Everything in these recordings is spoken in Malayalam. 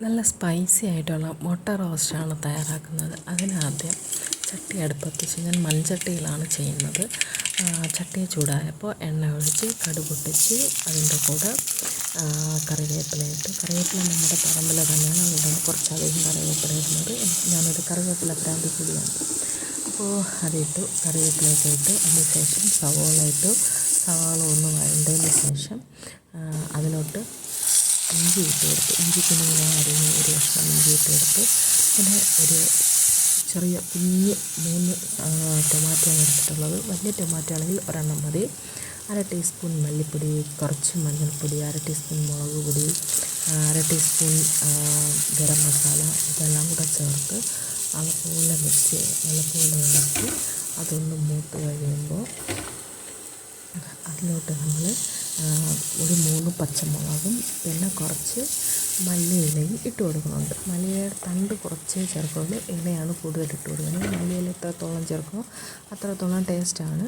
നല്ല സ്പൈസി ആയിട്ടുള്ള മുട്ട റോസ്റ്റാണ് തയ്യാറാക്കുന്നത്. അതിനാദ്യം ചട്ടി അടുപ്പത്ത് വെച്ച് ഞാൻ മൺചട്ടിയിലാണ് ചെയ്യുന്നത്. ചട്ടി ചൂടായപ്പോൾ എണ്ണ ഒഴിച്ച് കടുക് പൊട്ടിച്ച് അതിൻ്റെ കൂടെ കറിവേപ്പില ഇട്ട്. കറിവേപ്പില നമ്മുടെ പറമ്പിൽ തന്നെയാണ്, അതുകൊണ്ടാണ് കുറച്ചധികം കറിവേപ്പില ഇടുന്നത്. ഞാനൊരു കറിവേപ്പില ഭ്രാന്തി കൂടിയാണ്. അപ്പോൾ അതിട്ടു, കറിവേപ്പിലയൊക്കെ ഇട്ട് അതിന് ശേഷം സവാള ഇട്ടു. സവാള ഒന്ന് വഴണ്ടതിന് ശേഷം അതിലോട്ട് ഇഞ്ചി ഇട്ട് കൊടുത്തു. ഇഞ്ചി കുഞ്ഞുങ്ങളെ അരിഞ്ഞ് ഒരു കഷ്ണം ഇഞ്ചി ഇട്ട് കൊടുത്തു. പിന്നെ ഒരു ചെറിയ കുഞ്ഞ് 3 ടൊമാറ്റോയാണ് എടുത്തിട്ടുള്ളത്. വലിയ ടൊമാറ്റോ ആണെങ്കിൽ ഒരെണ്ണം മതി. 1/2 ടീസ്പൂൺ മല്ലിപ്പൊടി, കുറച്ച് മഞ്ഞൾപ്പൊടി, 1/2 ടീസ്പൂൺ മുളക് പൊടി, 1/2 ടീസ്പൂൺ ഗരം മസാല, ഇതെല്ലാം കൂടെ ചേർത്ത് നല്ലപോലെ മിക്സ് നല്ലപോലെ ഇളക്കി അതൊന്ന് മൂത്ത് കഴിയുമ്പോൾ അതിലോട്ട് നമ്മൾ ഒരു 3 പച്ചമുളകും പിന്നെ കുറച്ച് മല്ലിയിലയും ഇട്ട് കൊടുക്കുന്നുണ്ട്. മല്ലിയിലയുടെ തണ്ട് കുറച്ചേ ചേർക്കുള്ളൂ, ഇലയാണ് കൂടുതൽ ഇട്ട് കൊടുക്കുന്നത്. മല്ലിയില എത്രത്തോളം ചേർക്കുമോ അത്രത്തോളം ടേസ്റ്റാണ്.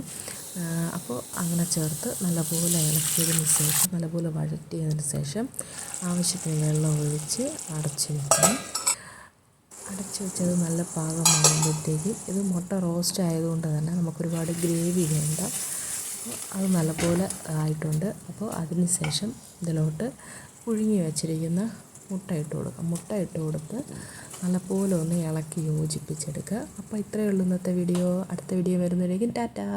അപ്പോൾ അങ്ങനെ ചേർത്ത് നല്ലപോലെ ഇളക്കിയതിന് ശേഷം നല്ലപോലെ വഴറ്റിയതിന് ശേഷം ആവശ്യത്തിന് വെള്ളം ഒഴിച്ച് അടച്ച് വയ്ക്കണം. അടച്ച് വെച്ചത് നല്ല പാകമാകുമ്പോഴത്തേക്കും, ഇത് മുട്ട റോസ്റ്റ് ആയതുകൊണ്ട് തന്നെ നമുക്കൊരുപാട് ഗ്രേവി വേണ്ട. അത് നല്ലപോലെ ആയിട്ടുണ്ട്. അപ്പോൾ അതിന് ശേഷം ഇതിലോട്ട് പുഴുങ്ങി വെച്ചിരിക്കുന്ന മുട്ട ഇട്ട് കൊടുക്കുക. മുട്ട ഇട്ട് കൊടുത്ത് നല്ലപോലെ ഒന്ന് ഇളക്കി യോജിപ്പിച്ചെടുക്കുക. അപ്പോൾ ഇത്രയേ ഉള്ളൂ ഇന്നത്തെ വീഡിയോ. അടുത്ത വീഡിയോ വരുന്നവരേക്കും ടാറ്റാ.